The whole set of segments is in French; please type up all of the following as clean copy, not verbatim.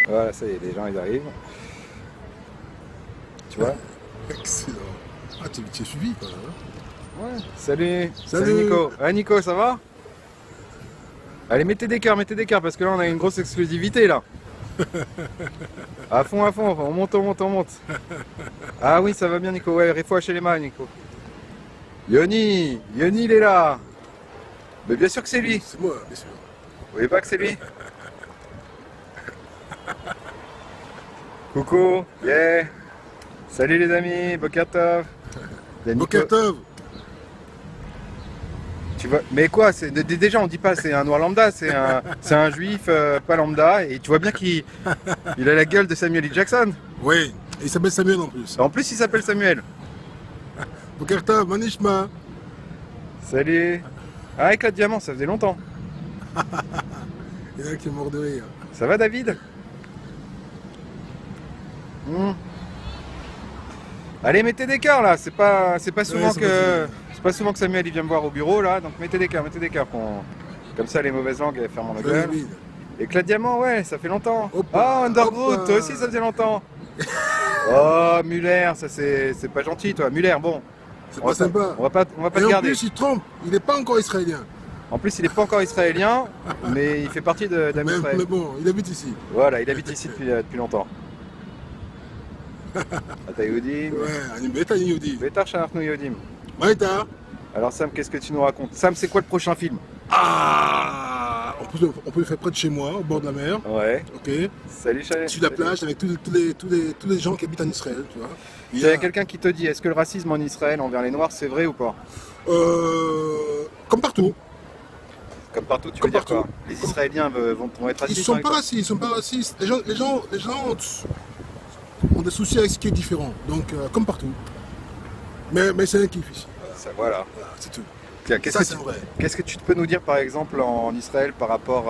Voilà, ça y est, les gens ils arrivent. Tu vois? Excellent. Ah, tu es suivi quand même. Ouais. Salut. Salut. Nico. Ah Nico, ça va? Allez, mettez des cœurs, parce que là on a une grosse exclusivité là. À fond, on monte, on monte. Ah oui, ça va bien Nico, ouais, Refouach chez les mains Nico. Yoni il est là. Mais bien sûr que c'est lui. C'est moi, bien sûr. Vous voyez pas que c'est lui? Coucou, yeah. Salut les amis, Bokertov. Bokertov. Tu vois, mais quoi, déjà on dit pas c'est un noir lambda, c'est un juif pas lambda, et tu vois bien qu'il a la gueule de Samuel L. Jackson. Oui, et il s'appelle Samuel en plus. En plus il s'appelle Samuel. Bokertov, Manishma. Salut. Ah, avec la diamant, ça faisait longtemps. Il y en a qui est mort de rire. Ça va David? Allez, mettez des cœurs là, c'est pas souvent c'est que pas souvent que Samuel il vient me voir au bureau là, donc mettez des cœurs, comme ça les mauvaises langues elles ferment la gueule. Et que la diamant, ouais, ça fait longtemps. Hoppa, Oh, Underground, hoppa. toi aussi ça faisait longtemps. Oh, Muller, ça c'est pas gentil toi, Muller, bon. C'est pas sympa. On va pas Et te en garder. plus, il trompe. Il n'est pas encore israélien. En plus, il est pas encore israélien, mais il fait partie d'Am Mais Israël. bon, il habite ici. Voilà, il habite ici depuis longtemps. אתה יהודי? Ouais, אני בטח יהודי. בטח שאנחנו יהודים. מה איתה? Alors Sam, qu'est-ce que tu nous racontes? Sam, c'est quoi le prochain film? Ah, on peut le faire près de chez moi, au bord de la mer. Ouais. Ok. Salut Chalet. Sur la plage avec tous les gens qui habitent en Israël, tu vois. Il y a quelqu'un qui te dit, est-ce que le racisme en Israël envers les Noirs, c'est vrai ou pas? Comme partout. Comme partout, tu Comme veux dire partout. quoi? Les Israéliens vont être racistes? Ils sont avec pas toi? racistes, ils sont pas racistes. Les gens ont des soucis avec ce qui est différent. Donc, comme partout. Mais c'est un kiff ici. Ça, voilà. Voilà, c'est tout. Tiens, Ça, c'est vrai. qu'est-ce que tu peux nous dire par exemple en Israël par rapport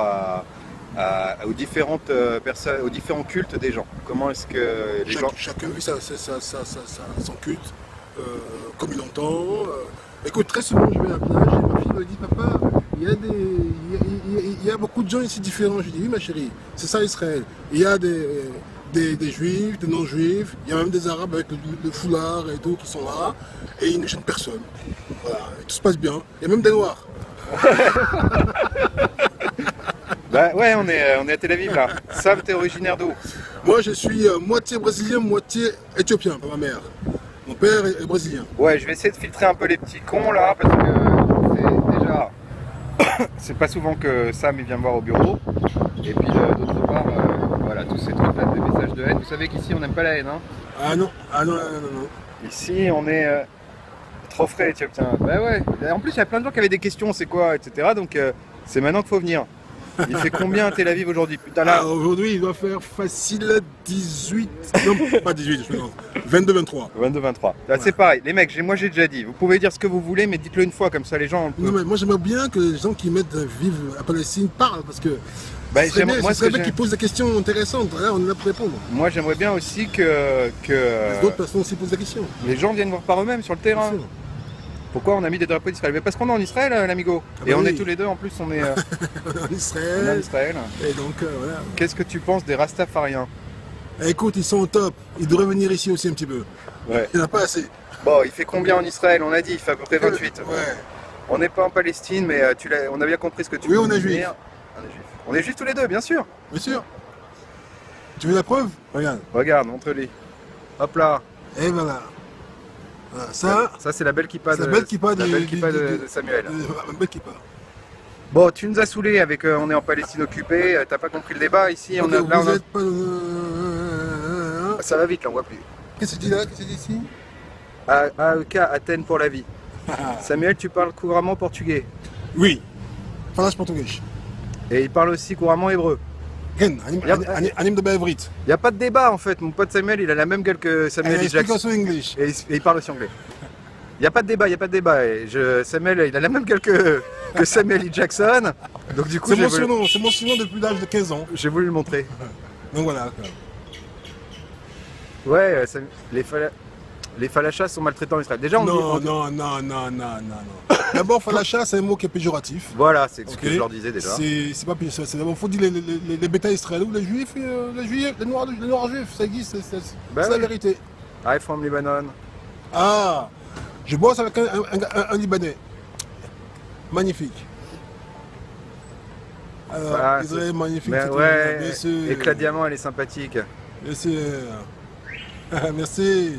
aux différentes personnes, aux différents cultes des gens? Comment est-ce que les gens... Chacun vit son culte, comme il entend. Écoute, très souvent je vais à la plage et ma fille me dit, papa, il y a beaucoup de gens ici différents. Je dis, oui ma chérie, c'est ça Israël. Il y a des juifs, des non-juifs, il y a même des arabes avec le foulard et tout qui sont là, et ils ne gênent personne. Voilà, et tout se passe bien. Il y a même des noirs. Bah ouais, on est à Tel Aviv là. Sam, t'es originaire d'où? Moi je suis moitié brésilien, moitié éthiopien par ma mère. Mon père est brésilien. Ouais, je vais essayer de filtrer un peu les petits cons là, parce que c'est déjà... c'est pas souvent que Sam il vient me voir au bureau. Et puis d'autre part, voilà, tous ces trucs là, des messages de haine. Vous savez qu'ici on n'aime pas la haine, hein? Ah non, non, non, non. Ici on est trop frais, tiens, putain. Bah ouais, en plus il y a plein de gens qui avaient des questions, c'est quoi, etc. Donc c'est maintenant qu'il faut venir. Il fait combien à Tel Aviv aujourd'hui? Putain là. Ah, aujourd'hui il doit faire facile 18, non pas 18, je plaisante, 22-23. 22-23. Là c'est pareil, les mecs, moi j'ai déjà dit, vous pouvez dire ce que vous voulez, mais dites-le une fois, comme ça les gens... Non mais moi j'aimerais bien que les gens qui vivent à Palestine parlent, parce que Bah, ce serait bien, moi, ce serait bien qu'ils posent des questions intéressantes, là on est là pour répondre. Moi j'aimerais bien aussi que D'autres personnes aussi posent des questions. les gens viennent voir par eux-mêmes sur le terrain. Bien sûr. Pourquoi on a mis des drapeaux d'Israël? Mais parce qu'on est en Israël, l'amigo. Ah Et bah on oui. est tous les deux, en plus on est, En on est en Israël, Israël. et donc voilà. Qu'est-ce que tu penses des Rastafariens? Et écoute, ils sont au top, ils devraient venir ici aussi un petit peu. Ouais. Il n'y en a pas assez. Bon, il fait combien en Israël? On a dit, il fait à peu près 28. Ouais. On n'est pas en Palestine, mais on a bien compris ce que tu Oui, veux on est dire. juifs. On est juifs. On est juifs tous les deux, bien sûr. Bien sûr. Tu veux la preuve? Regarde. Regarde, montre-lui. Hop là. Et voilà. Voilà, ça, Ça c'est la belle kippa c'est la belle kippa de Samuel. La belle kippa. Bon, tu nous as saoulé avec on est en Palestine occupée, t'as pas compris le débat ici, Ok, là, vous êtes pas... Ça va vite là, on voit plus. Qu'est-ce que tu dis là? Qu'est-ce que tu dis ici? AEK, Athènes pour la vie. Samuel, tu parles couramment portugais. Oui. Falas portugais. Et il parle aussi couramment hébreu. Ken, anime de Belvrit. Il n'y a pas de débat en fait, mon pote Samuel, il a la même gueule que Samuel L. Jackson. Explication English. Et il parle aussi anglais. Il n'y a pas de débat, il n'y a pas de débat. Et Samuel, il a la même gueule que Samuel L. Jackson. Donc du coup, C'est mon surnom depuis l'âge de 15 ans. j'ai voulu le montrer. Donc voilà. Ouais, les falachas sont maltraitants en Israël. Déjà, Non. D'abord, falacha, c'est un mot qui est péjoratif. Voilà, c'est ce Ok. que je leur disais déjà. C'est pas péjoratif. C'est d'abord, faut dire les bétails israéliens ou les juifs, les noirs juifs, ça existe, Bah c'est la oui. vérité. I'm from Lebanon. Ah, je bosse avec un Libanais. Magnifique. Alors, Ah, Israël magnifique. Mais c'est tout. ouais, Bien sûr. Éclat diamant, elle est sympathique. Bien sûr. Merci.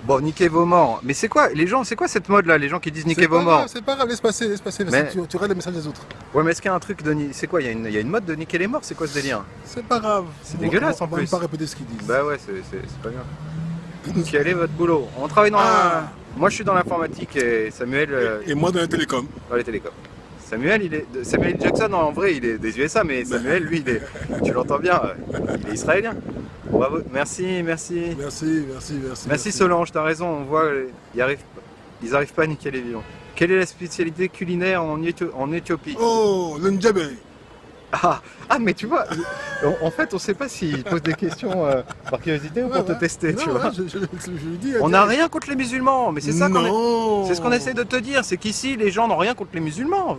Bon, niquez vos morts. Mais c'est quoi, les gens, c'est quoi cette mode là, les gens qui disent niquez C'est vos pas morts? grave, c'est pas grave, laisse passer, Mais- tu regardes les messages des autres. Ouais, mais est-ce qu'il y a un truc de. C'est quoi, il y a une mode de niquer les morts? C'est quoi ce délire? C'est pas grave. C'est dégueulasse, en On va plus. pas répéter ce qu'ils disent. Bah ouais, c'est pas grave. Quel est votre boulot? On travaille dans Ah. Moi je suis dans l'informatique et Samuel Et moi dans la télécom. dans les télécoms. Samuel, Samuel Jackson en vrai il est des USA, mais Samuel lui tu l'entends bien, il est israélien. Bravo, merci. Merci. Solange, t'as raison, on voit, ils arrivent pas à niquer les vivants. Quelle est la spécialité culinaire en Éthiopie? Oh, le Ndjabé. Mais tu vois, en fait on sait pas s'ils posent des questions par curiosité ou pour te tester, tu Non, vois. je lui dis. On n'a rien contre les musulmans, mais c'est ça qu'on est... Non. C'est ce qu'on essaie de te dire, c'est qu'ici les gens n'ont rien contre les musulmans.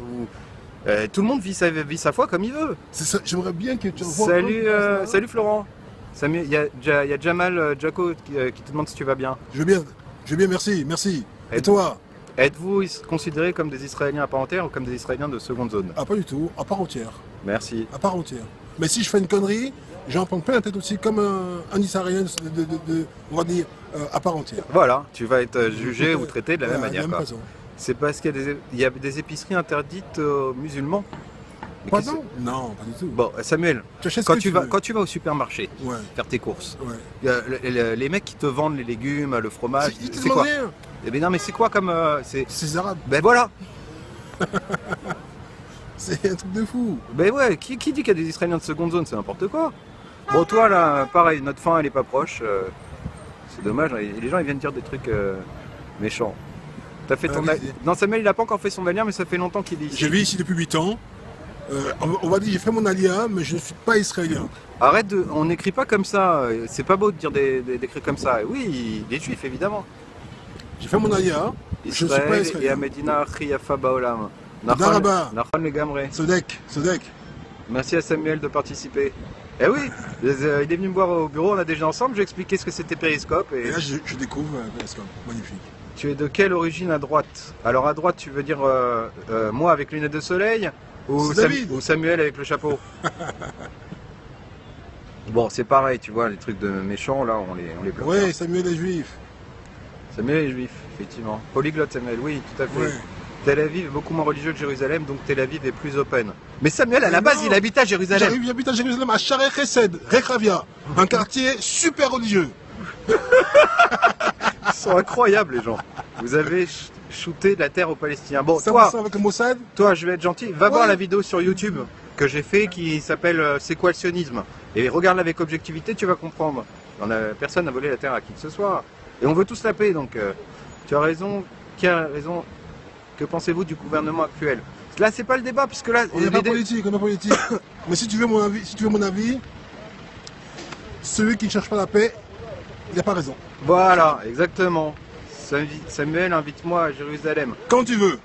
Tout le monde vit sa foi comme il veut. C'est ça, j'aimerais bien que tu revoies. Salut Florent. Il y a Jamal Jaco qui te demande si tu vas bien. Je vais bien, merci. Et Et- toi? Êtes-vous considérés comme des Israéliens à part entière ou comme des Israéliens de seconde zone? Ah, pas du tout, à part entière. Merci. À part entière. Mais si je fais une connerie, j'en prends plein la tête aussi, comme un Israélien, on va dire, à part entière. Voilà, tu vas être jugé ou traité de la même Voilà, manière. de la quoi. même façon. C'est parce qu'il y a des épiceries interdites aux musulmans. Mais qu'est-ce Pardon? Non, pas du tout. Bon, Samuel, Tu achètes ce quand que tu tu vas, veux. quand tu vas au supermarché Ouais, faire tes courses, ouais. les mecs qui te vendent les légumes, le fromage, Ils te c'est demandent quoi? rien. Eh ben non, mais c'est quoi comme c'est C'est des arabes. Ben voilà. C'est un truc de fou. Ben ouais. Qui dit qu'il y a des Israéliens de seconde zone? C'est n'importe quoi. Bon, toi là, pareil, notre fin elle est pas proche. C'est dommage. Les gens ils viennent dire des trucs méchants. T'as fait ton. Vas-y. Non, Samuel il a pas encore fait son alien, mais ça fait longtemps qu'il est ici. Je vis ici depuis 8 ans. On va dire j'ai fait mon alia, mais je ne suis pas israélien. Arrête de. On n'écrit pas comme ça. C'est pas beau de dire d'écrire comme ça. Oui, les juifs évidemment. J'ai fait mon alia, je ne suis pas Israël et israélien. Amedina Chiyafa Baolam. Daraba. Nachon les Gamré. Sodek. Merci à Samuel de participer. Eh oui, il est venu me voir au bureau, on a déjà ensemble, j'ai expliqué ce que c'était Périscope. Et Et là, je découvre Periscope. Magnifique. tu es de quelle origine à droite? Alors à droite, tu veux dire moi avec lunettes de soleil ou, C'est David. ou Samuel avec le chapeau? Bon, c'est pareil, tu vois, les trucs de méchants, là, on les bloque. Ouais, Samuel est juif. Samuel est juif, effectivement. Polyglotte Samuel, oui, tout à fait. Ouais. Tel Aviv est beaucoup moins religieux que Jérusalem, donc Tel Aviv est plus open. Mais Samuel, à la Mais base, non. il habite à Jérusalem. J'habite à Jérusalem, à Sharei Chesed, Rekhavia, un quartier super religieux. Ils sont incroyables, les gens. Vous avez shooté de la terre aux Palestiniens. Bon, Ça toi, va ça avec le Mossad. Toi, je vais être gentil, va Ouais. voir la vidéo sur YouTube que j'ai fait qui s'appelle C'est quoi le sionisme? Et regarde-la avec objectivité, tu vas comprendre. Personne n'a volé la terre à qui que ce soit. Et on veut tous la paix, donc tu as raison. Qui a raison? Que pensez-vous du gouvernement actuel? Là, c'est pas le débat, puisque là, On n'est pas politique, Mais si tu veux mon avis, celui qui ne cherche pas la paix, il n'a pas raison. Voilà, exactement. Samuel, invite-moi à Jérusalem. Quand tu veux.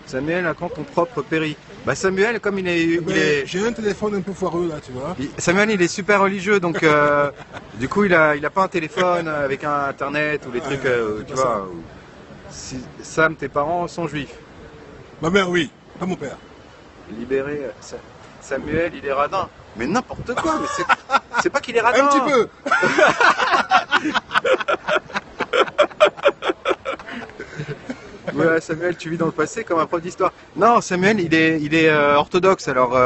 Samuel, à quand ton propre péri? Bah Samuel, comme il est, J'ai un téléphone un peu foireux là, tu vois. Samuel, il est super religieux, donc du coup, il a pas un téléphone avec un internet ou les trucs, c'est tu pas vois. Sam, tes parents sont juifs. Ma mère, oui, pas mon père. Libéré, Samuel, il est radin. Mais n'importe quoi, mais c'est pas qu'il est radin. Un petit peu. Ouais, Samuel, tu vis dans le passé comme un prof d'histoire. Non, Samuel, il est orthodoxe, alors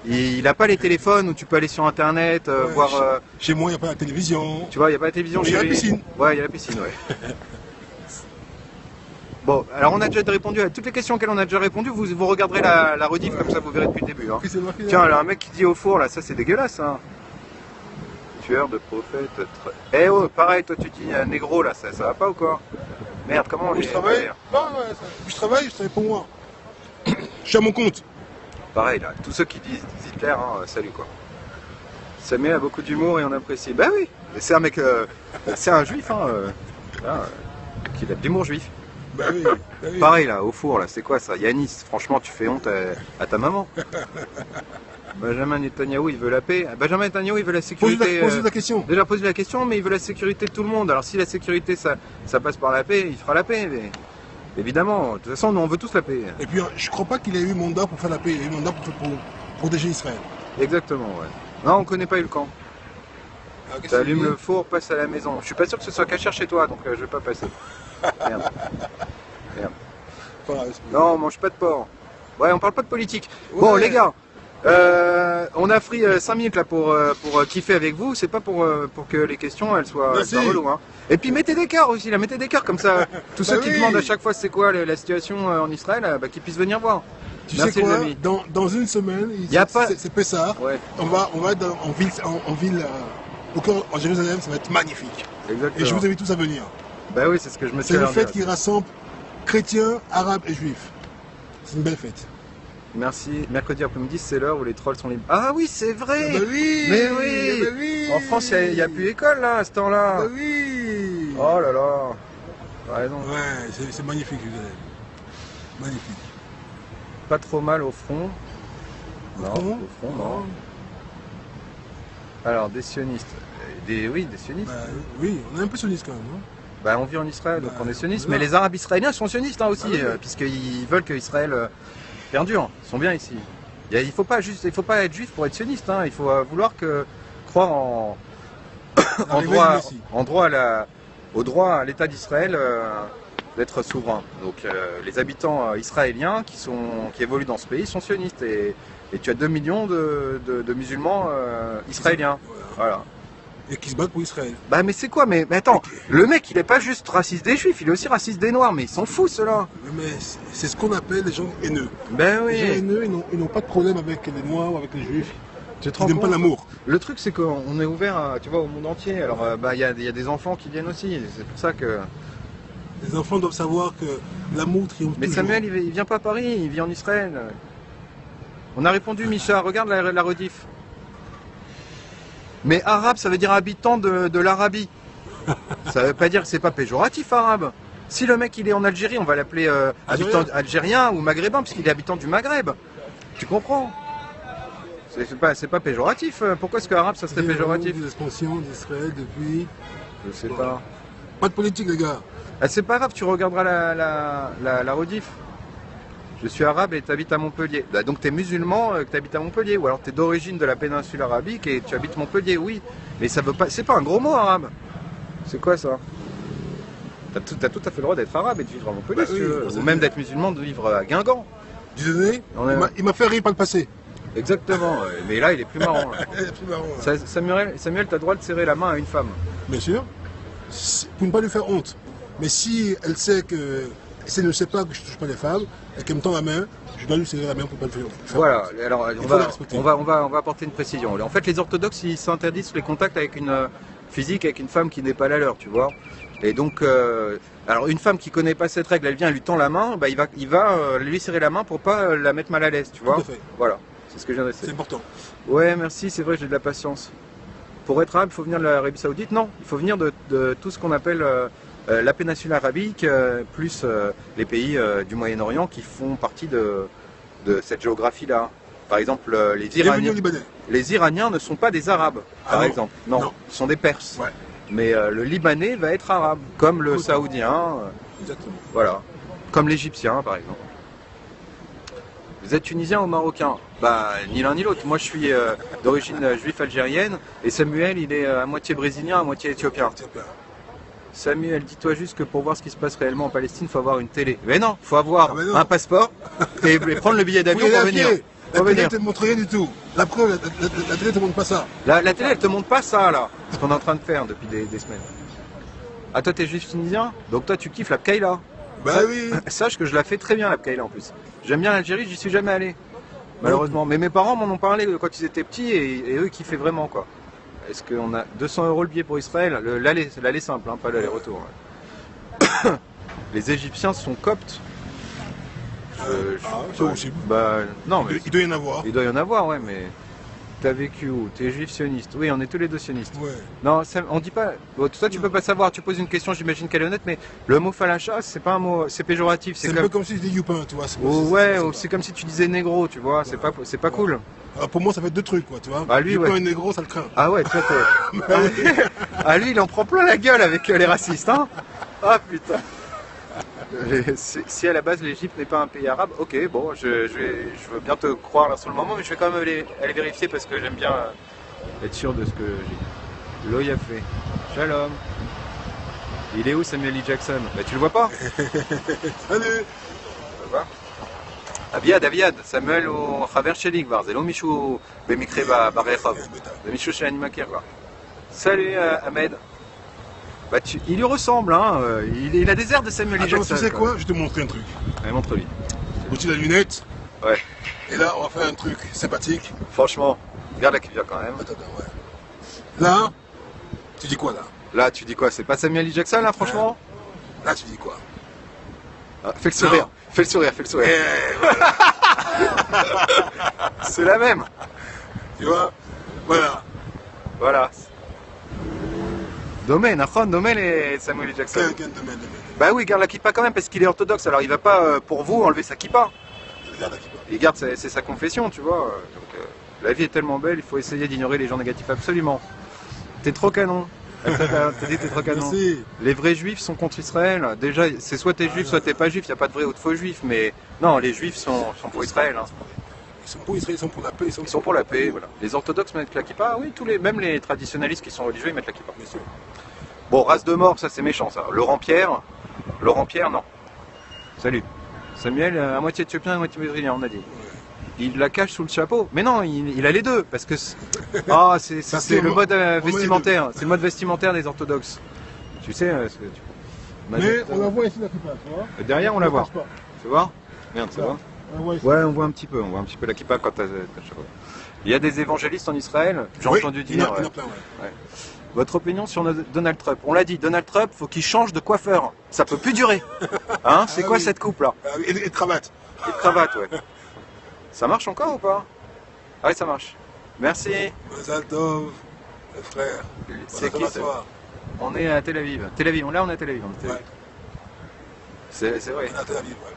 il a pas les téléphones où tu peux aller sur internet, Ouais, voir. Chez moi, il n'y a pas la télévision. Tu vois, il n'y a pas la télévision. Mais il y a chez la lui. piscine. Ouais, il y a la piscine, ouais. Bon, alors on a déjà répondu à toutes les questions auxquelles on a déjà répondu. Vous regarderez la rediff, comme ça vous verrez depuis le début. Hein. Oui, c'est marqué là. Tiens, là, un mec qui dit au four, là, ça c'est dégueulasse. Hein. Tueur de prophète. Eh oh, pareil, toi tu dis négro, là, ça va pas ou quoi? Merde, comment on Où les je travaille. Non, ouais, où je travaille pour moi. Je suis à mon compte. Pareil, là, tous ceux qui disent Hitler, hein, salut quoi. Samuel a beaucoup d'humour et on apprécie. Bah oui, c'est un mec, c'est un juif, hein, qui a de l'humour juif. Bah oui, bah oui. Pareil là, au four, là, c'est quoi ça? Yanis, franchement, tu fais honte à ta maman. Benjamin Netanyahu, il veut la paix. Benjamin Netanyahu, il veut la sécurité. Posez la question. Déjà posé la question, mais il veut la sécurité de tout le monde. Alors si la sécurité, ça passe par la paix, il fera la paix. Mais évidemment, de toute façon, nous, on veut tous la paix. Et puis, je crois pas qu'il ait eu mandat pour faire la paix. Il a eu mandat pour protéger Israël. Exactement, ouais. Non, on connaît pas eu le camp. Alors, qu'est-ce qu'il T'allumes dit le four, passe à la maison. Je suis pas sûr que ce soit cachère chez toi, donc je vais pas passer. Merde. Merde. Voilà, Non, on mange pas de porc. Ouais, on parle pas de politique. Ouais. Bon, les gars, on a pris 5 minutes là pour kiffer avec vous. C'est pas pour que les questions elles soient reloues. Hein. Et puis mettez des cœurs aussi, là, mettez des cœurs comme ça. Tous ceux qui oui. demandent à chaque fois c'est quoi la situation en Israël, qu'ils puissent venir voir. Tu Merci, sais quoi, les amis. dans une semaine, Y a pas- c'est Pessah. Ouais, On va être en ville au cœur, en Jérusalem, ça va être magnifique. exactement. Et je vous invite tous à venir. Bah oui, c'est ce que je me suis C'est une dit. fête qui rassemble chrétiens, arabes et juifs. C'est une belle fête. Merci. Mercredi après-midi, c'est l'heure où les trolls sont libres. Ah oui, c'est vrai. Ah bah oui, Mais oui. bah oui. En France, il n'y a plus école là, à ce temps-là. Bah oui. Oh là là. T'as raison. Ouais, c'est magnifique, Jérusalem. Magnifique. Pas trop mal au front. Non, front au front, non. Alors, des sionistes. Oui, des sionistes. Bah, oui, on est un peu sioniste quand même. Hein. Bah, on vit en Israël, donc Bah, on est sioniste. voilà. Mais les Arabes israéliens sont sionistes hein, aussi, Ah oui. puisqu'ils veulent qu'Israël perdure. Ils sont bien ici. Il faut pas être juif pour être sioniste. Hein. Il faut croire en L'arrivée droit, du Messie. au droit à l'État d'Israël d'être souverain. Donc les habitants israéliens qui évoluent dans ce pays sont sionistes et tu as 2 millions de musulmans israéliens. Voilà. Et qui se battent pour Israël. Bah mais c'est quoi mais attends, le mec il est pas juste raciste des juifs, il est aussi raciste des noirs, mais ils s'en foutent ceux-là. Mais c'est ce qu'on appelle les gens haineux. Ben Les gens oui. haineux, ils n'ont pas de problème avec les noirs ou avec les juifs. Tu te Ils rends n'aiment pas compte l'amour. Le truc c'est qu'on est ouvert tu vois, au monde entier. Alors il y a des enfants qui viennent aussi, c'est pour ça que. Les enfants doivent savoir que l'amour triomphe Mais toujours. Samuel il vient pas à Paris, il vit en Israël. On a répondu Micha, regarde la rediff. Mais arabe ça veut dire habitant de l'Arabie. Ça veut pas dire que c'est pas péjoratif arabe. Si le mec il est en Algérie, on va l'appeler habitant algérien ou maghrébin puisqu'il est habitant du Maghreb. Tu comprends? C'est pas péjoratif. Pourquoi est-ce que arabe ça serait péjoratif? L'expansion d'Israël depuis. Je sais pas. Pas de politique, les gars. Ah, c'est pas grave, tu regarderas la rediff. Je suis arabe et tu habites à Montpellier. Bah, donc tu es musulman que tu habites à Montpellier. Ou alors tu es d'origine de la péninsule arabique et tu habites Montpellier, oui. Mais ça veut pas. C'est pas un gros mot arabe. C'est quoi ça? T'as tout à fait le droit d'être arabe et de vivre à Montpellier Bah si oui, tu veux. ça Ou même fait- d'être musulman, de vivre à Guingamp. Dieudonné, On est- il m'a fait rire par le passé. Exactement. Mais là il est plus marrant. Là. C'est plus marrant, là. Samuel, t'as le droit de serrer la main à une femme. Bien sûr. Pour ne pas lui faire honte. Mais si elle sait que. Si elle ne sait pas que je ne touche pas les femmes, et qu'elle me tend la main, je dois lui serrer la main pour ne pas le faire. Voilà, alors Il faut la respecter. on va apporter une précision. En fait, les orthodoxes, ils s'interdisent les contacts avec une physique, avec une femme qui n'est pas la leur, tu vois. Et donc, alors une femme qui connaît pas cette règle, elle vient, elle lui tend la main, bah, il va lui serrer la main pour pas la mettre mal à l'aise, tu vois. Tout à fait. Voilà, c'est ce que je viens de C'est dire. important. Ouais, merci, c'est vrai, j'ai de la patience. Pour être arabe, il faut venir de l'Arabie Saoudite? Non, il faut venir de tout ce qu'on appelle la péninsule arabique, plus les pays du Moyen-Orient qui font partie de cette géographie-là. Par exemple, Bienvenue aux Libanais. les Iraniens ne sont pas des Arabes, par non. exemple. Non, Non. ils sont des Perses. Ouais. Mais le Libanais va être arabe, comme le Autant. Saoudien, Exactement. voilà, comme l'Égyptien, par exemple. Vous êtes tunisien ou marocain? Bah, ni l'un ni l'autre. Moi, je suis d'origine juive algérienne, et Samuel, il est à moitié brésilien, à moitié éthiopien. Samuel, dis-toi juste que pour voir ce qui se passe réellement en Palestine, il faut avoir une télé. Mais non, il faut avoir Ah ben non. un passeport et prendre le billet d'avion Oui, pour la venir. télé. La Faut télé venir. ne te montre rien du tout. La preuve, la télé ne te montre pas ça. La télé, elle te montre pas ça, là. Ce qu'on est en train de faire depuis des semaines. Ah, toi, t'es juif tunisien? Donc toi, tu kiffes la Pkaïla. Bah oui. Sache que je la fais très bien, la Pkaïla, en plus. J'aime bien l'Algérie, j'y suis jamais allé. Malheureusement. Mais mes parents m'en ont parlé quand ils étaient petits et eux, ils kiffaient vraiment, quoi. Est-ce qu'on a 200 € le billet pour Israël? L'aller simple, hein, pas l'aller-retour. Ouais. Les Égyptiens sont coptes. Ça aussi. Bah, non, mais Il doit y en avoir. il doit y en avoir, ouais, mais T'as vécu où? T'es juif sioniste? Oui, on est tous les deux sionistes. Ouais. Non, on dit pas. Bon, toi, tu peux pas savoir. Tu poses une question, j'imagine qu'elle est honnête, mais le mot falacha, c'est pas un mot, c'est péjoratif. C'est un peu comme si c'était youpin, tu vois. Ouais, c'est comme si tu disais négro, tu vois. C'est pas cool. Alors pour moi, ça fait deux trucs, quoi, tu vois. Bah, lui, youpin ouais. et négro, ça le craint. Ah ouais, toi, ah, lui, il en prend plein la gueule avec les racistes, hein. Ah putain. Si à la base l'Égypte n'est pas un pays arabe, ok, bon, je veux bien te croire là sur le moment, mais je vais quand même aller vérifier parce que j'aime bien être sûr de ce que j'ai. Loïa fait. Shalom. Il est où Samuel L. Jackson? Bah tu le vois pas? Salut. אביעד, סמואל הוא חבר שלי כבר, זה לא מישהו במקרה ברחוב, זה מישהו שאני מכיר כבר. Salut Ahmed. Bah, il lui ressemble, hein. Il a des airs de Samuel L. Jackson. Tu sais quoi? Je vais te montrer un truc. Allez, montre-lui. Au-dessus de la lunette. Ouais. Et là, on va faire un truc sympathique. Franchement, regarde là qui vient quand même. Attends, ouais. Là, tu dis quoi là? Là, tu dis quoi? C'est pas Samuel L. Jackson, là, franchement? Là, tu dis quoi? Ah, fais le sourire. Non. Fais le sourire, fais le sourire. Voilà. C'est la même. Tu vois? Voilà. Voilà. Domaine, Afron, Domaine et Samuel L. Jackson. Quel domaine. Bah oui, il garde la kippa quand même parce qu'il est orthodoxe. Alors il va pas pour vous enlever sa kippa. Il garde c'est sa confession, tu vois. Donc la vie est tellement belle, il faut essayer d'ignorer les gens négatifs absolument. T'es trop canon. T'as dit t'es trop canon. Merci. Les vrais juifs sont contre Israël. Déjà, c'est soit t'es juif, soit t'es pas juif. Il n'y a pas de vrai ou de faux juifs. Mais non, les juifs sont pour Israël. Hein. Ils sont pour Israël, ils sont pour la paix. Ils sont pour la paix, voilà. Les orthodoxes mettent la kippa, oui, même les traditionnalistes qui sont religieux, ils mettent la kippa. Bien sûr. Bon, race de mort, ça c'est méchant ça. Laurent Pierre, non. Salut. Samuel, à moitié éthiopien, à moitié brésilien, on a dit. Il la cache sous le chapeau. Mais non, il a les deux, parce que c'est le mode vestimentaire. C'est le mode vestimentaire des orthodoxes. Tu sais, mais on la voit ici la kippa, tu vois. Derrière, on la voit. Tu vois? Merde, ça va? Ouais, on voit un petit peu la kippa quand t'as le chapeau. Il y a des évangélistes en Israël, j'ai entendu dire. Il y en a plein, ouais. Votre opinion sur Donald Trump? On l'a dit, Donald Trump, faut qu'il change de coiffeur. Ça peut plus durer. Hein? C'est quoi cette coupe là? Et de cravate. Et de cravate, ouais. Ça marche encore ou pas? Ah oui, ça marche. Merci. Mazal Tov, frère. C'est qui ça? On est à Tel Aviv. Là on est à Tel Aviv. Ouais. C'est vrai. On est à Tel Aviv, ouais.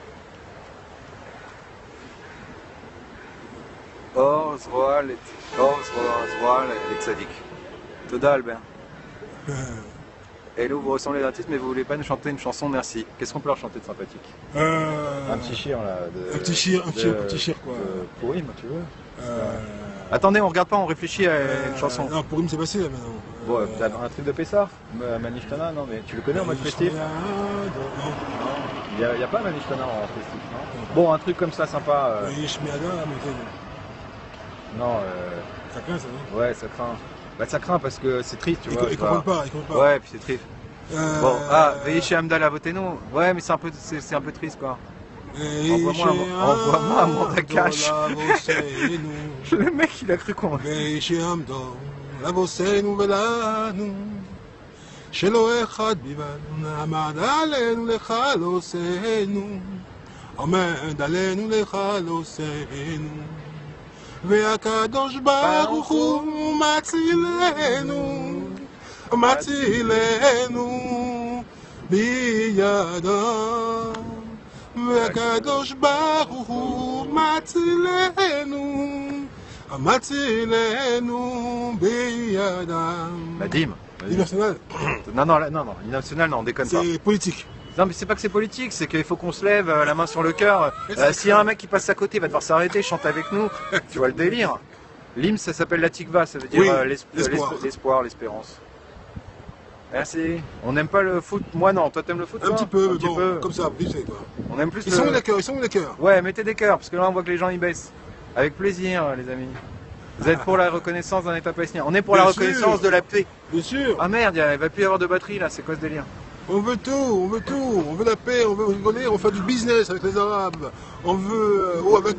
אור זרוע לצדיק. תודה אלבר. Hello, vous ressemblez à l'artiste, mais vous voulez pas nous chanter une chanson? Merci. Qu'est-ce qu'on peut leur chanter de sympathique? Un petit chir là. Un petit chir quoi. Pourim, tu veux? Attendez, on regarde pas, on réfléchit à une chanson. Non, Pourim c'est passé là maintenant. Bon, un truc de Pessah? Manishtana, non, mais tu le connais en mode festif? Non. Il n'y a pas Manishtana en festif, non? Bon, un truc comme ça sympa. Non, ça craint ça, non? Ouais, ça craint. Bah ça craint parce que c'est triste, tu vois. Ils comprennent pas. Ouais, puis c'est triste. Bon, veillez chez Hamdal à Voteno. Ouais, mais c'est un peu triste, quoi. Envoie-moi un mandat cash. Le mec, il a cru qu'on... veillez chez Hamdal, la Voteno velanu. שלא אחד בלבד עמד עלינו לכלותנו, עומד עלינו לכלותנו, והקדוש ברוך הוא מצילנו בידו, והקדוש ברוך הוא מצילנו בידם. מדהים. L'hymne national? Non, l'hymne national, non, on déconne pas. C'est politique. Non, mais c'est pas que c'est politique, c'est qu'il faut qu'on se lève, la main sur le cœur. S'il y a un mec qui passe à côté, il va devoir s'arrêter, chante avec nous. Tu vois le délire. L'hymne, ça s'appelle la tikva, ça veut dire l'espoir, l'espérance. Merci. On n'aime pas le foot? Moi non, toi t'aimes le foot? Un petit peu, comme ça, vite fait quoi. On aime plus Ils sont où les cœurs? Ouais, mettez des cœurs, parce que là on voit que les gens ils baissent. Avec plaisir, les amis. Vous êtes pour la reconnaissance d'un État palestinien. On est pour la reconnaissance de la paix. Bien sûr. Ah merde, il va plus y avoir de batterie là, c'est quoi ce délire? On veut tout. On veut la paix, on veut rigoler, on veut faire du business avec les Arabes. On veut, ou avec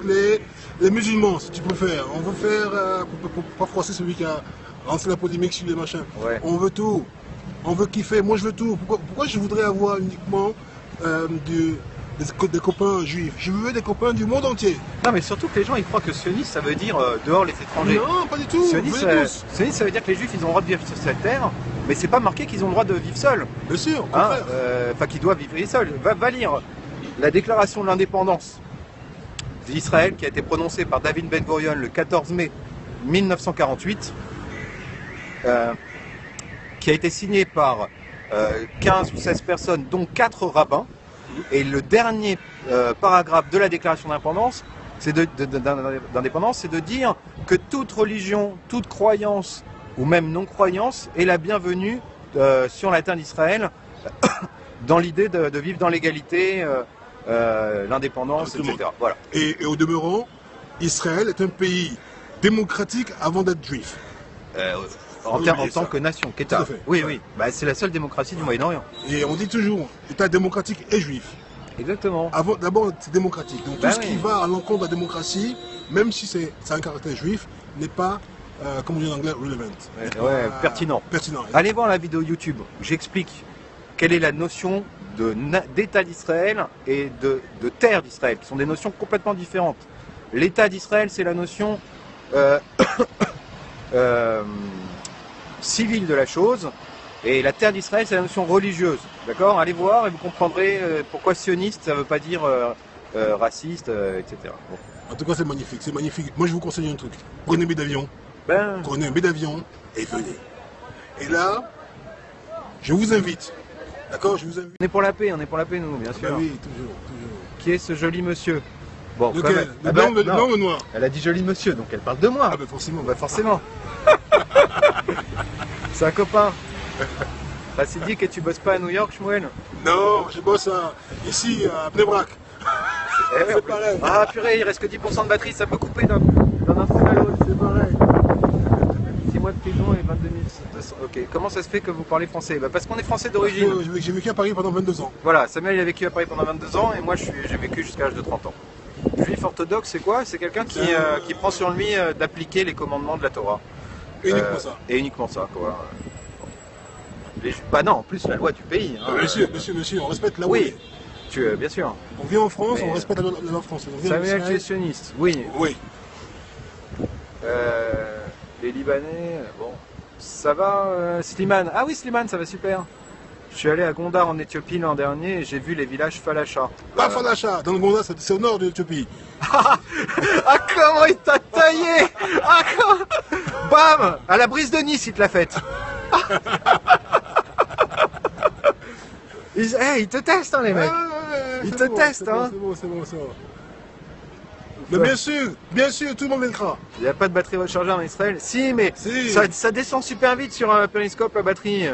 les musulmans, si tu préfères. On veut faire, pour pas froisser celui qui a lancé la polémique sur les machins. Ouais. On veut tout. On veut kiffer. Moi je veux tout. Pourquoi je voudrais avoir uniquement des copains juifs. Je veux des copains du monde entier. Non, mais surtout que les gens ils croient que sioniste ça veut dire dehors les étrangers. Non, pas du tout. Sioniste, sioniste, ça veut dire que les juifs ils ont le droit de vivre sur cette terre, mais c'est pas marqué qu'ils ont le droit de vivre seuls. Bien sûr, au Hein, contraire. Enfin, qu'ils doivent vivre seuls. Va lire la déclaration de l'indépendance d'Israël qui a été prononcée par David Ben Gurion le 14 mai 1948, qui a été signée par 15 ou 16 personnes, dont 4 rabbins. Et le dernier paragraphe de la déclaration d'indépendance, c'est de dire que toute religion, toute croyance ou même non-croyance est la bienvenue sur la terre d'Israël dans l'idée de vivre dans l'égalité, l'indépendance, etc. Voilà. Et au demeurant, Israël est un pays démocratique avant d'être juif. En tant que nation, qu'État. Tout à fait. Oui, oui. Bah, c'est la seule démocratie du Moyen-Orient. Et on dit toujours, État démocratique et juif. Exactement. D'abord, c'est démocratique. Donc Bah tout ce qui va à l'encontre de la démocratie, même si c'est un caractère juif, n'est pas, comme on dit en anglais, relevant. Pertinent. Pertinent. Allez voir la vidéo YouTube où j'explique quelle est la notion d'État d'Israël et de terre d'Israël, qui sont des notions complètement différentes. L'État d'Israël, c'est la notion civile de la chose, et la terre d'Israël, c'est la notion religieuse. D'accord? Allez voir et vous comprendrez pourquoi sioniste, ça ne veut pas dire raciste, etc. Bon. En tout cas, c'est magnifique, c'est magnifique. Moi, je vous conseille un truc. Prenez un billet d'avion. Ben, Prenez un billet d'avion et venez. Et là, je vous invite. D'accord? Je vous invite. on est pour la paix, nous, bien sûr. Ben oui, toujours, toujours. Qui est ce joli monsieur? Bon, quand Lequel? même. Le Ah blanc, ben, le non. blanc ou le noir? Elle a dit joli monsieur, donc elle parle de moi. Ah ben forcément. Bah forcément. C'est un copain. Racidique, et tu bosses pas à New York, Shmuel? Non, je bosse ici à Pnebrak. Eh ouais, C'est en plus. pareil. Ah purée, il reste que 10% de batterie, ça peut couper d'un instant à l'autre. C'est pareil. 6 mois de prison et 22 200. Ok, comment ça se fait que vous parlez français? Bah parce qu'on est français d'origine. J'ai vécu à Paris pendant 22 ans. Voilà, Samuel il a vécu à Paris pendant 22 ans et moi j'ai vécu jusqu'à l'âge de 30 ans. Juif orthodoxe, c'est quoi? C'est quelqu'un qui prend sur lui d'appliquer les commandements de la Torah. Uniquement ça. Et uniquement ça, quoi. Bah non, en plus la loi du pays. Hein. Monsieur, on respecte la Oui, bien sûr. On vient en France, Mais, on respecte la loi française. On vient en Samuel Israël. sioniste, oui. Oui. Les Libanais, bon. Ça va, Slimane? Ah oui, Slimane, ça va super. Je suis allé à Gondar en Éthiopie l'an dernier et j'ai vu les villages Falasha. Pas Falacha, dans le Gondar, c'est au nord de l'Éthiopie. Ah comment il t'a taillé! Ah comment... Bam! À la brise de Nice, il te l'a faite. Ils te testent, hein, les mecs. Ils te testent, hein. C'est bon. Mais bien sûr, tout le monde vaincra. Il n'y a pas de batterie rechargée en Israël. Si, mais Si. ça descend super vite sur un périscope, la batterie.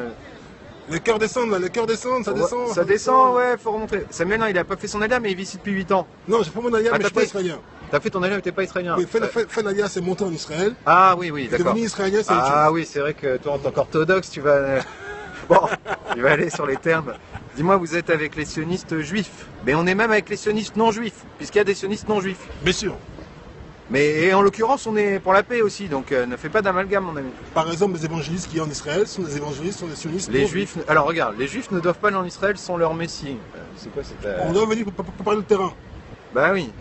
Les cœurs descendent, là, les cœurs descendent, ça descend. Ça descend, ouais, faut remonter. Samuel, non, il a pas fait son alia, mais il vit ici depuis 8 ans. Non, j'ai fait mon alia, Ah, mais je suis t'as pas fait- israélien. T'as fait ton alia, mais t'es pas israélien. Oui, fait l'alia, c'est monter en Israël. Ah oui, d'accord. Devenu israélien, c'est autre Ah chose. oui, c'est vrai que toi, en tant qu'orthodoxe, tu vas... Bon, tu vas aller sur les termes. Dis-moi, vous êtes avec les sionistes juifs. Mais on est même avec les sionistes non juifs, puisqu'il y a des sionistes non juifs. Bien sûr. Mais et en l'occurrence, on est pour la paix aussi, donc ne fais pas d'amalgame, mon ami. Par exemple, les évangélistes qui y a en Israël sont des évangélistes, sont des sionistes. Les non juifs... Alors regarde, les juifs ne doivent pas aller en Israël sans leur messie. C'est quoi cette... On doit venir pour parler de terrain. Bah oui.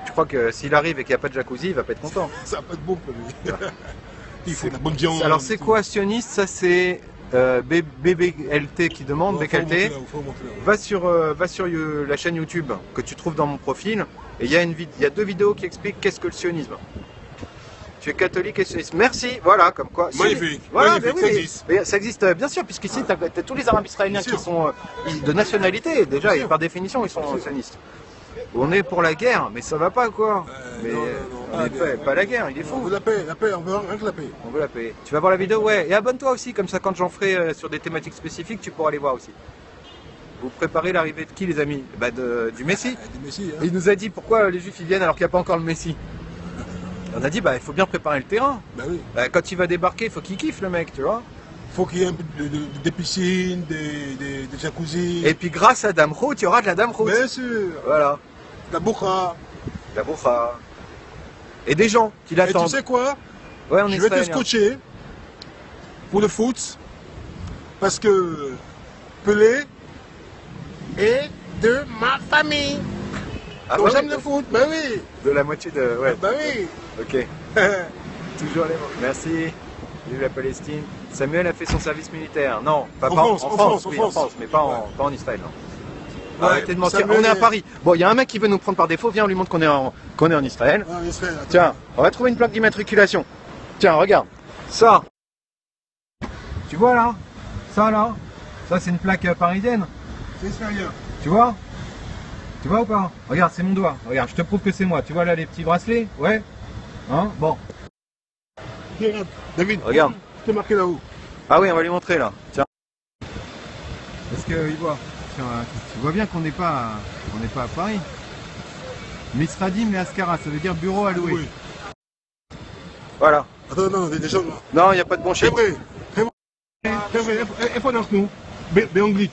Je crois que s'il arrive et qu'il n'y a pas de jacuzzi, il va pas être content. Ça va pas être bon pour lui. Il faut de la bonne viande. Alors c'est quoi sioniste? Ça c'est BBLT qui demande, Faut remonter BKLT. là, faut remonter là. Va sur la chaîne YouTube que tu trouves dans mon profil et il y a 2 vidéos qui expliquent qu'est-ce que le sionisme. Tu es catholique et sioniste. Merci, voilà, comme quoi. Magnifique, Voilà, magnifique, mais ça oui, existe. mais ça existe bien sûr, puisqu'ici tu as tous les Arabes israéliens Bien qui sûr. sont de nationalité, déjà, Bien et sûr. par définition ils sont sionistes. On est pour la guerre, mais ça va pas quoi. Mais non. on est pas la guerre, il est On fou. veut la paix, on veut rien que la paix. On veut la paix. Tu vas voir la vidéo, ouais. Et abonne-toi aussi, comme ça quand j'en ferai sur des thématiques spécifiques, tu pourras les voir aussi. Vous préparez l'arrivée de qui, les amis? Bah du Messie. Du Messie, hein. Et il nous a dit pourquoi les Juifs ils viennent alors qu'il n'y a pas encore le Messie. On a dit bah il faut bien préparer le terrain. Bah oui. Quand il va débarquer, il faut qu'il kiffe le mec, tu vois. Faut qu'il y ait un peu des piscines, des jacuzzi. Et puis grâce à Damrout, il y aura de la Damrout. Bien sûr. Voilà. La boukha. La bouffa. Et des gens qui Et l'attendent. tu sais quoi? Ouais, on est Je vais te israélien. scotcher pour le foot parce que Pelé est de ma famille. Ah, Donc ouais, j'aime le foot, bah oui. de la moitié de... Ouais, Bah oui. ok. Toujours les mêmes. Merci. Vive la Palestine. Samuel a fait son service militaire. Non, pas En pas France, en France, oui, en en France, mais pas en Israël. Non. Ouais, Arrêtez de mentir. Samuel On est à est- Paris. Bon, il y a un mec qui veut nous prendre par défaut. Viens, on lui montre qu'on est en Israël. Ah, Israël, attends. Tiens, on va trouver une plaque d'immatriculation. Tiens, regarde. Ça. Tu vois là? Ça là? Ça, c'est une plaque parisienne. C'est israélien. Tu vois? Tu vois ou pas? Regarde, c'est mon doigt. Regarde, je te prouve que c'est moi. Tu vois là les petits bracelets? Ouais? Hein? Bon. Regarde, David, Regarde. c'est marqué là-haut. Ah oui, on va lui montrer là. Tiens. Est-ce qu'il voit? Tu vois bien qu'on n'est pas à Paris. Misradim et Ascara, ça veut dire bureau à louer. Oui. Voilà. Attends, non, des gens là. Non, il n'y a pas de bon shit. Il faut dans nous. Beanglit.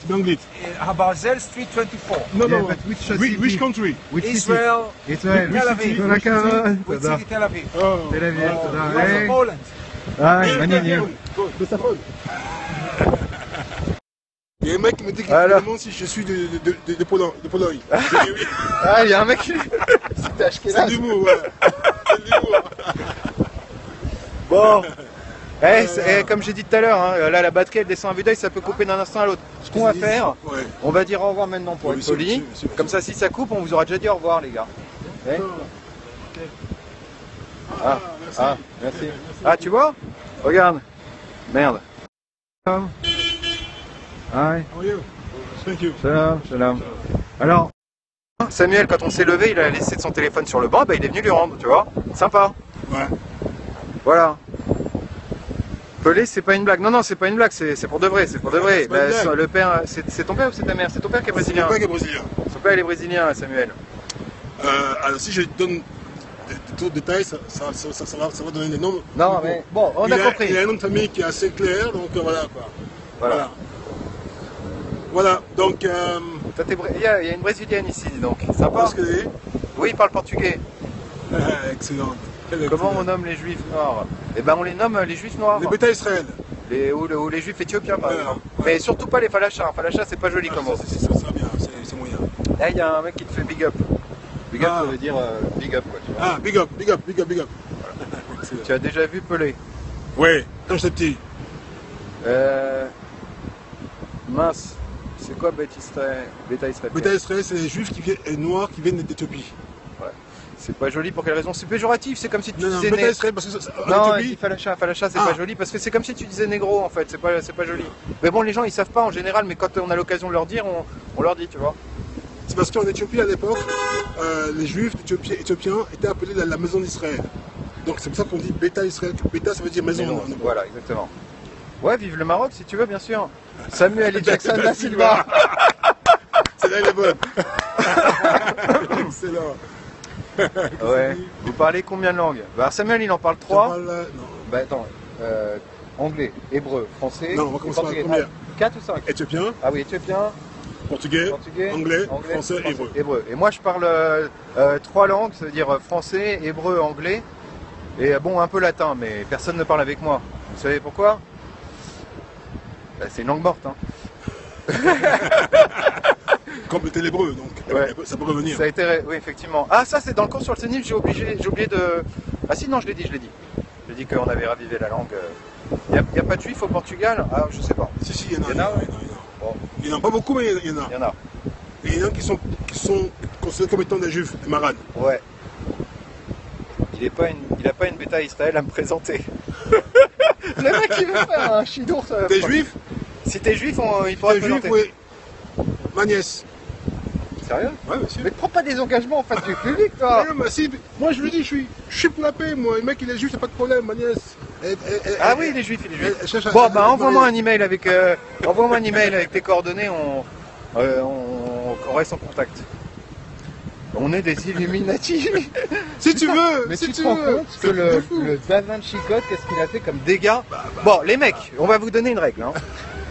Habarzel Street 24. Non, Yeah, non. but which city? Which country? Which city? Israel, Israël. Tel Aviv. Which city? Which city? Tel Aviv. Oh. Tel Aviv, Oh, תודה. from Poland. Ah, magnifique. De sa faute. Il y a un mec qui me dit qu'il Alors. me demande si je suis de Pologne. Ah, il y a un mec qui... C'était Ashkenaz. C'est l'humour, ouais. C'est l'humour. Bon. Comme j'ai dit tout à l'heure, hein, là la batterie elle descend à vue d'œil, ça peut couper d'un instant à l'autre. Ce qu'on va faire, Ouais. on va dire au revoir maintenant pour Oui, être poli. monsieur. Comme ça, si ça coupe, on vous aura déjà dit au revoir, les gars. Ouais. Ah, merci. ah, merci. Ah, tu vois? Regarde. Merde. Salam. Ah, How are you? Thank you. salam, salam. Alors, Samuel, quand on s'est levé, il a laissé son téléphone sur le banc, bah, il est venu lui rendre, tu vois? Sympa. Ouais. Voilà. Pelé, c'est pas une blague. Non, non, c'est pas une blague, c'est pour de vrai, c'est pour de vrai. C'est pas une blague. Le père, c'est ton père ou c'est ta mère? C'est ton père qui est C'est brésilien. pas que brésilien. Son père, il est brésilien, Samuel. Alors si je donne d'autres détails, ça va donner des noms. Non, mais bon, on a compris. Il a un nom de famille qui est assez clair, donc voilà quoi. Voilà. Voilà, donc Toi, il y a une brésilienne ici, dis donc. Sympa. parce que Oui, il parle portugais. excellent. Comment on nomme les juifs noirs? Eh ben, on les nomme les juifs noirs. Les bêta Israël. Ou les juifs éthiopiens, par Ouais, exemple. ouais. Mais surtout pas les falachas. Falachas, c'est pas joli comme mot. Ça va bien, c'est moyen. Là, il y a un mec qui te fait big up. Big up, Ah. ça veut dire big up, quoi, tu vois. Ah, big up. Excellent. Tu as déjà vu Pelé? Ouais, quand j'étais petit. Mince. C'est quoi Bêta Israël? Bêta Israël, c'est les juifs noirs qui viennent d'Éthiopie. C'est pas joli pour quelle raison? C'est péjoratif, c'est comme si tu Non, disais... Bêta Israël, parce que en Non, Éthiopie, il dit falacha, falacha c'est Ah. pas joli parce que c'est comme si tu disais négro en fait, c'est pas joli. Mais bon, les gens ils savent pas en général, mais quand on a l'occasion de leur dire, on leur dit, tu vois. c'est parce qu'en Éthiopie à l'époque, les juifs éthiopiens étaient appelés la maison d'Israël. Donc c'est pour ça qu'on dit Bêta Israël. Bêta ça veut dire maison. Mais non, en hébreu. voilà, exactement. Ouais, vive le Maroc si tu veux, bien sûr. Samuel et Jackson da Silva. Celle-là elle est bonne. Excellent. Ouais. Vous parlez combien de langues? Bah, Samuel il en parle 3. Non. Bah attends, anglais, hébreu, français. Non, on va commencer par la portugais. première. 4 ou 5? Éthiopien, Ah oui, éthiopien, portugais, portugais, anglais, français, hébreu. Et moi je parle 3 langues, ça veut dire français, hébreu, anglais, et bon un peu latin, mais personne ne parle avec moi. Vous savez pourquoi? Bah, c'est une langue morte. Hein. Compléter l'hébreu, donc Ouais. ça peut revenir. Ça a été, oui effectivement. Ah ça c'est dans le cours sur le CENIF, j'ai oublié de. Ah si non je l'ai dit. J'ai dit qu'on avait ravivé la langue. Il n'y a pas de juifs au Portugal? Ah je sais pas. Si, il y en a. Il y en a, Bon, Il n'y en a pas beaucoup, mais il y en a. il y en a. Et il y en a qui sont considérés comme étant des juifs, des marades. Ouais. Il a pas une bêta Israël à me présenter. Le mec il veut faire un chidour. T'es juif? Si t'es juif, il pourra T'es te juif, présenter. oui. Ma nièce. Sérieux? Ouais, monsieur. Mais prends pas des engagements en face du public, toi. Non, mais si, moi je lui dis, je suis pour la paix, moi. Le mec il est juif, y'a pas de problème, ma nièce. Ah oui, il est juif, il est juif. elle cherche à- Bon, à- bah à- envoie-moi un email avec tes coordonnées, on reste en contact. On est des Illuminati. Si tu veux, Mais si tu tu te rends veux. compte que le Da Vinci Code, qu'est-ce qu'il a fait comme dégâts? Bon, les mecs, on va vous donner une règle. Hein.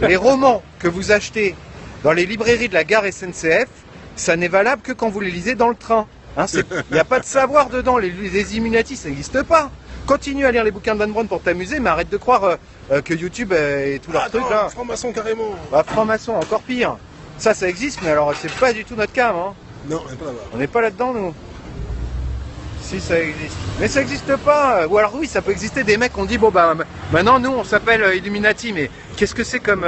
Les romans que vous achetez dans les librairies de la gare SNCF, ça n'est valable que quand vous les lisez dans le train. Il n'y a pas de savoir dedans, les Illuminati, ça n'existe pas. Continue à lire les bouquins de Van Braun pour t'amuser, mais arrête de croire que YouTube et tout leur truc là. Franc-maçon carrément. Bah, franc-maçon, encore pire. Ça existe, mais alors c'est pas du tout notre cas, hein. Non, on n'est pas là-bas. On n'est pas là-dedans, nous. Si, ça existe. Mais ça existe pas. Ou alors oui, ça peut exister des mecs qui ont dit, bon bah maintenant nous on s'appelle Illuminati, mais qu'est-ce que c'est comme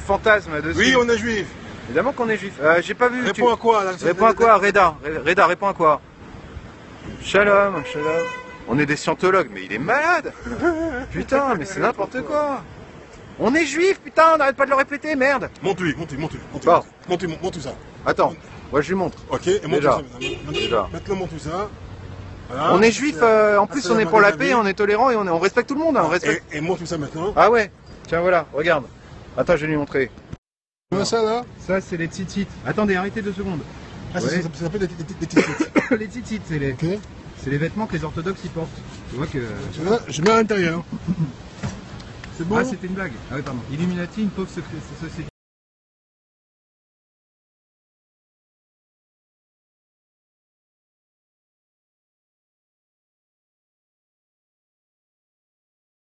fantasme dessus? Oui, on est juif. Évidemment qu'on est juif. J'ai pas vu. Réponds à quoi là? Réponds à quoi, Reda? Reda, réponds à quoi? Shalom, shalom. On est des scientologues, mais il est malade. Putain, mais c'est n'importe quoi. On est juif, putain, on n'arrête pas de le répéter, merde. Monte-lui. Bon. Monte tout ça. Attends, moi je lui montre. Ok, et monte tout Déjà. ça Déjà. Maintenant, monte tout ça. Voilà. On est juif, en plus c'est on la est pour la Marie paix, David. on est tolérant et on respecte tout le monde. Hein, on respecte... Et monte tout ça maintenant. Ah ouais, tiens voilà, regarde. Attends, je vais lui montrer. Tu vois ça là? Ça c'est les tzitzit. Attendez, arrêtez 2 secondes. Ah, Ouais. ça s'appelle des petites. Les tzitzit, c'est Ok. les vêtements que les orthodoxes y portent. Tu vois que... Tu vois, je mets à l'intérieur. C'est bon? Ah c'était une blague. Ah oui pardon. Illuminati, une pauvre société.